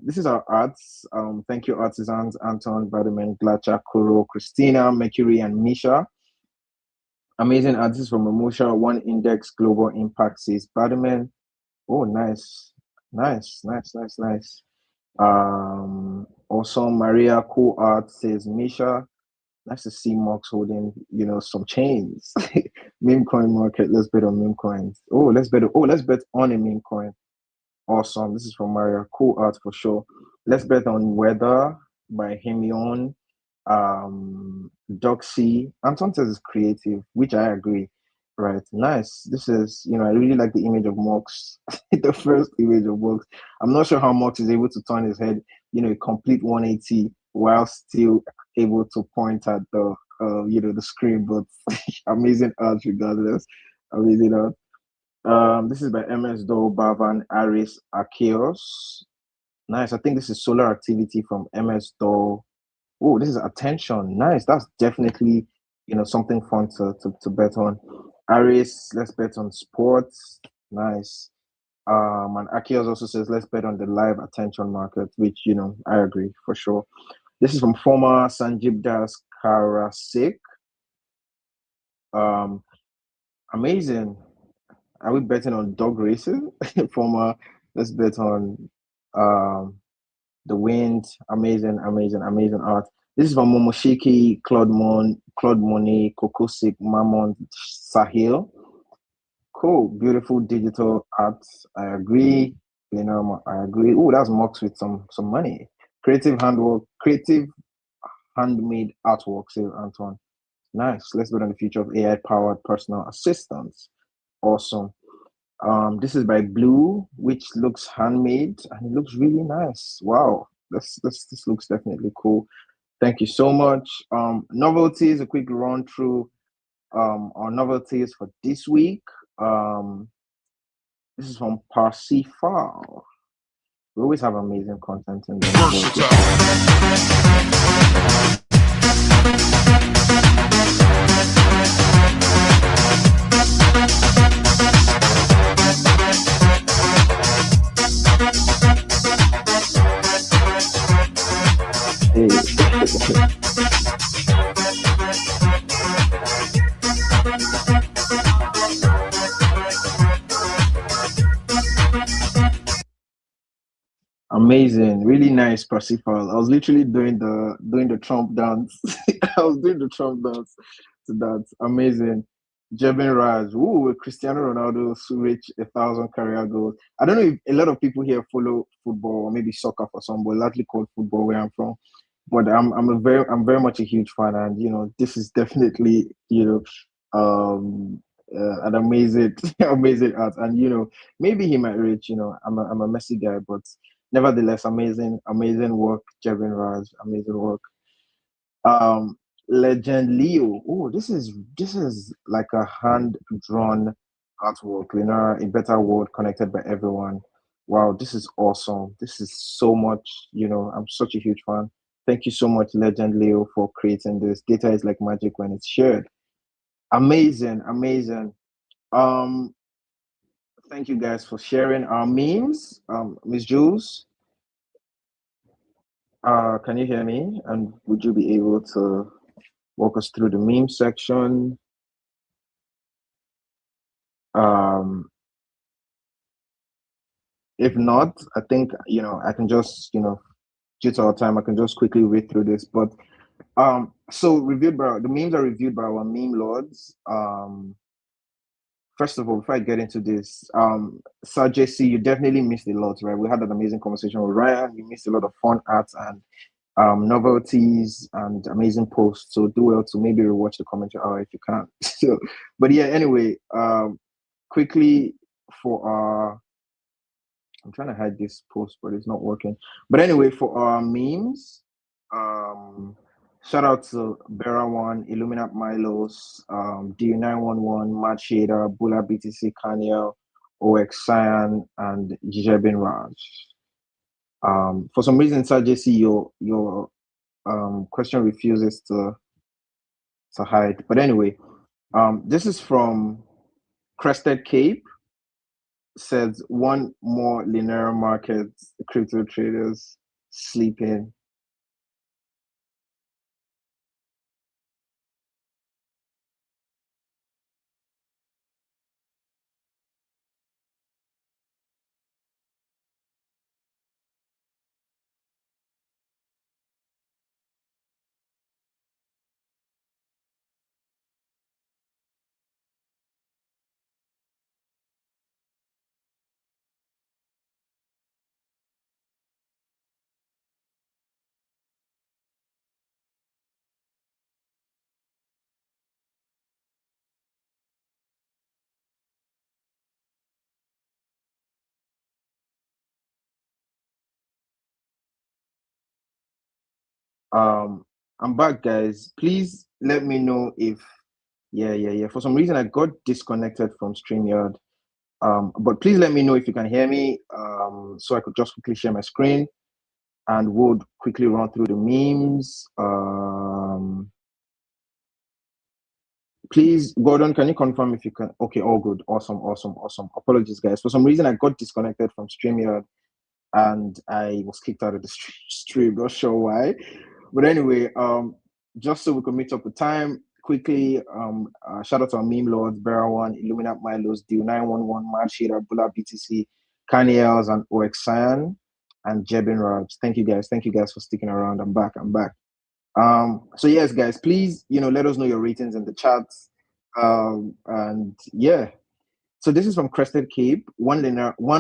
This is our arts. Thank you, artisans Anton, Vladimir, Glacha, Kuro, Christina, Mercury, and Misha. Amazing artists from Mamusha, One Index Global Impact says Vladimir. Oh, nice. Also Maria Cool Art says Misha. Nice to see Mox holding, some chains. Meme coin market. Let's bet on meme coins. Let's bet on a meme coin. Awesome. This is from Mario. Cool art for sure. Let's bet on Weather by Hemion. Doxy. Anton says it's creative, which I agree. Right. Nice. This is, I really like the image of Mox. The first image of Mox. I'm not sure how Mox is able to turn his head, a complete 180 while still able to point at the screen, but amazing art regardless. Amazing art. This is by MS Do, Bavan, Aris, Archeos. Nice. I think this is Solar Activity from MS Do. Oh, this is Attention. Nice. That's definitely, something fun to bet on. Aris, let's bet on sports. Nice. And Archeos also says, let's bet on the live attention market, which, I agree for sure. This is from former Sanjib Das Karasik. Um, Amazing. Are we betting on dog racing? Former, let's bet on um, the wind. Amazing, amazing, amazing art. This is from Momoshiki, Claude Monet, Kokosik, Mammon, Sahil. Cool, beautiful digital art. I agree. I agree. Oh, that's Mox with some money. Creative handmade artwork, says Antoine. Nice. Let's bet on the future of AI powered personal assistants. Awesome. This is by Blue, which looks handmade and it looks really nice. Wow, this looks definitely cool. Thank you so much. Novelties, a quick run through our novelties for this week. This is from Parsifal. We always have amazing content in there. Hey. Amazing, really nice, Parsifal. I was literally doing the Trump dance. I was doing the Trump dance to that. Amazing. Jebin Raj, ooh, Cristiano Ronaldo to reach 1,000 career goals. I don't know if a lot of people here follow football or maybe soccer for some, but largely called football where I'm from. But I'm very much a huge fan, and this is definitely an amazing amazing art, and maybe he might reach. I'm a Messi guy, but nevertheless, amazing, amazing work, Jevin Raj, amazing work. Um, Legend Leo. Oh, this is like a hand drawn artwork. A better world connected by everyone. Wow, this is awesome. This is so much. I'm such a huge fan. Thank you so much, Legend Leo, for creating this. Data is like magic when it's shared. Amazing, amazing. Um, Thank you guys for sharing our memes. Miss Jules, can you hear me? And would you be able to walk us through the meme section? Um, if not, I think I can just due to our time, I can just quickly read through this. But so reviewed by the memes are reviewed by our meme lords. First of all, before I get into this, Sir JC, you definitely missed a lot, right? We had an amazing conversation with Ryan. You missed a lot of fun arts and novelties and amazing posts. So do well to maybe rewatch the commentary hour if you can. So, but yeah, anyway, quickly for our, I'm trying to hide this post, but it's not working. But anyway, for our memes, um, shout out to Bera One, Illuminat Milos, DU911, Matt Shader, Bula BTC Kaniel, OX Cyan, and Jebin Raj. For some reason, Sir JC, your question refuses to hide. But anyway, this is from Crested Cape. Says one more linear market crypto traders sleeping. I'm back, guys. Please let me know if yeah. For some reason, I got disconnected from StreamYard. But please let me know if you can hear me. So I could just quickly share my screen and would quickly run through the memes. Please, Gordon, can you confirm if you can? Okay, all good. Awesome. Apologies, guys. For some reason, I got disconnected from StreamYard and I was kicked out of the stream. Not sure why. But anyway, just so we can meet up with time, quickly, shout out to our meme lords, Bera1, Illuminat Milos, Deal911, Mad Shader, Bula BTC, Kanye and OXan, and Jebin Raj. Thank you guys. Thank you guys for sticking around. I'm back. So yes, guys, please, let us know your ratings in the chats. And yeah. So this is from Crested Cape. One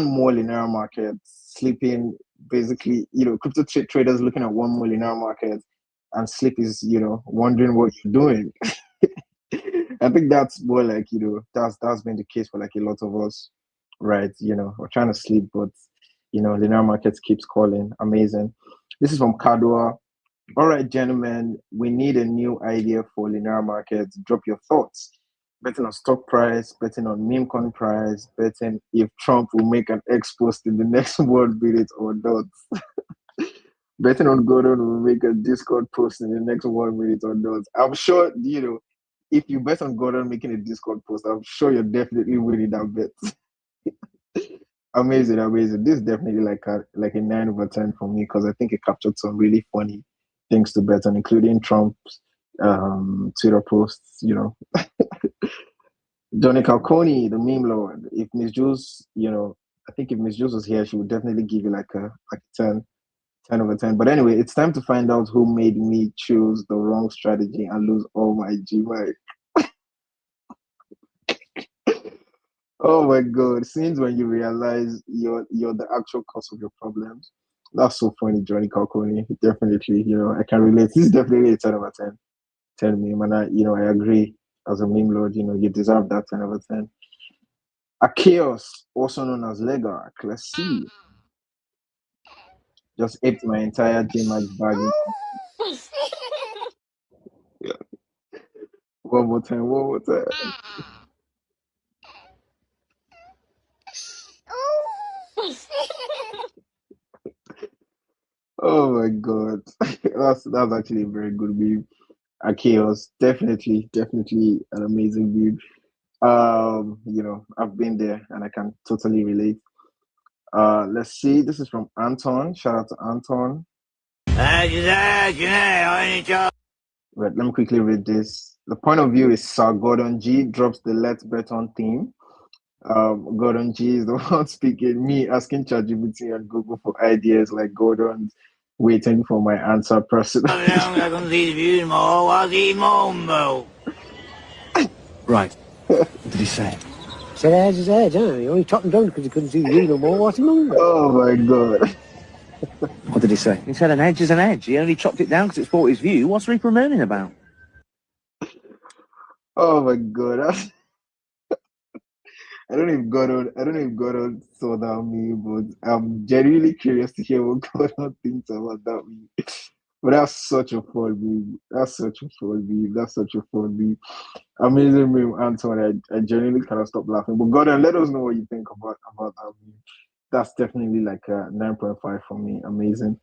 more linear market sleeping. Basically, crypto traders looking at one more linear market, and sleep is, wondering what you're doing. I think that's more like, that's been the case for like a lot of us, right? We're trying to sleep, but linear markets keeps calling. Amazing. This is from Kadua. All right, gentlemen, we need a new idea for linear markets. Drop your thoughts. Betting on stock price, betting on meme coin price, betting if Trump will make an X post in the next world minute or not. Betting on Gordon will make a Discord post in the next 1 minute or not. I'm sure, if you bet on Gordon making a Discord post, I'm sure you're definitely winning that bet. Amazing. This is definitely like a 9/10 for me because I think it captured some really funny things to bet on, including Trump's Twitter posts. Johnny Calconi, the meme lord. If Miss Jules, I think if Miss Jules was here, she would definitely give you like a 10/10. But anyway, it's time to find out who made me choose the wrong strategy and lose all my GMI. Oh my god! Since when you realize you're the actual cause of your problems. That's so funny, Johnny Calconi. Definitely, I can relate. This is definitely a 10/10. 10 meme, and I agree. As a meme lord, you deserve that 10/10. A chaos, also known as Legark. Let's see. Just aped my entire JMax bag. One more time. Oh my god, that's actually a very good meme. A chaos, definitely an amazing meme. I've been there and I can totally relate. Let's see. This is from Anton. Shout out to Anton. Right, let me quickly read this. The point of view is Sir Gordon G drops the Let's Bet On theme. Gordon G is the one speaking. Me asking ChatGPT and Google for ideas like Gordon's waiting for my answer person. Right. What did he say? Said edge is edge, huh? He only chopped him down because he couldn't see you no more. What's he on? Oh my god. What did he say? He said an edge is an edge. He only chopped it down because it's for his view. What's Reaper moaning about? Oh my god. I don't know if Gordon saw that meme, but I'm genuinely curious to hear what Gordon thinks about that meme. But that's such a fun meme. That's such a fun meme. Amazing meme, Anton. I genuinely cannot stop laughing. But Gordon, let us know what you think about that meme. That's definitely like a 9.5 for me. Amazing.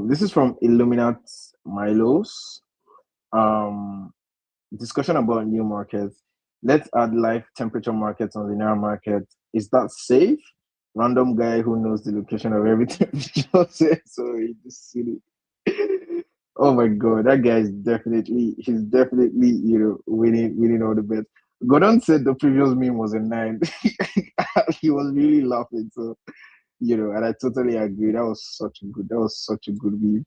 This is from Illuminat Milos. Discussion about new markets. Let's add live temperature markets on linear market. Is that safe? Random guy who knows the location of everything. So in the city. Oh my god, that guy is he's definitely winning all the bets. Gordon said the previous meme was a 9. He was really laughing. So and I totally agree. That was such a good meme.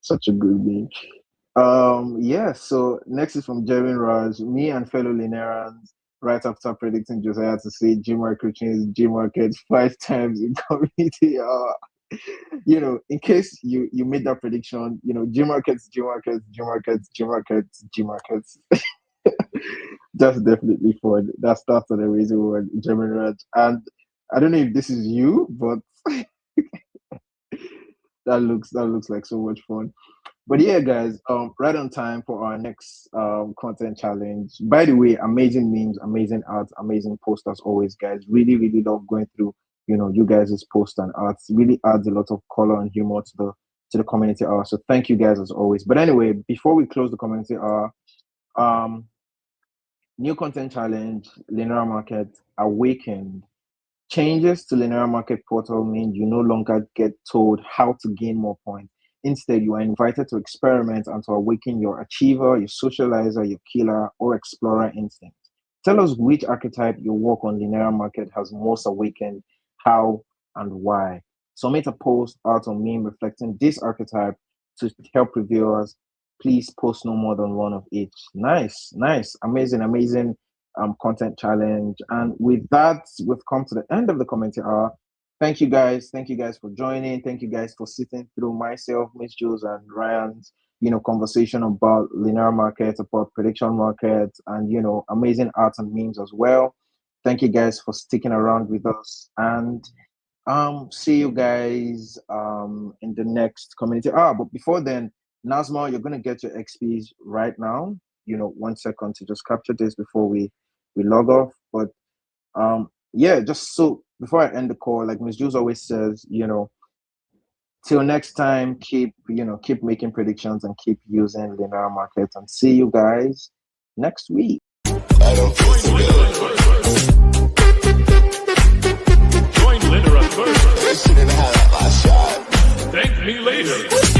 Such a good meme. Yeah, so next is from Jevin Raj. Me and fellow Linerans, right after predicting Josiah to say G market change G markets 5 times in community. In case you made that prediction, G markets, G markets, G markets, G markets, G markets. That's definitely fun. That's the reason why Jevin Raj. And I don't know if this is you, but That looks like so much fun. But yeah, guys, right on time for our next content challenge. By the way, amazing memes, amazing art, amazing posts as always, guys. Really, really love going through, you guys' posts and arts. Really adds a lot of color and humor to the community hour. So thank you guys as always. But anyway, before we close the community hour, new content challenge, linear market awakened. Changes to linear market portal mean you no longer get told how to gain more points. Instead, you are invited to experiment and to awaken your achiever, your socializer, your killer, or explorer instinct. Tell us which archetype your work on linear market has most awakened, how, and why. Submit a post, art, or meme reflecting this archetype to help reviewers. Please post no more than one of each. Nice, amazing content challenge. And with that, we've come to the end of the community hour. Thank you guys for joining. Thank you guys for sitting through myself, Miss Jules, and Ryan's conversation about linear markets, about prediction markets, and amazing arts and memes as well. Thank you guys for sticking around with us, and see you guys in the next community hour. But before then, Nazma, you're gonna get your XPs right now. 1 second to just capture this before we log off. But yeah, just so before I end the call, like Ms. Jules always says, till next time, keep making predictions and keep using linear markets, and see you guys next week. Join Linda at first. Thank me later.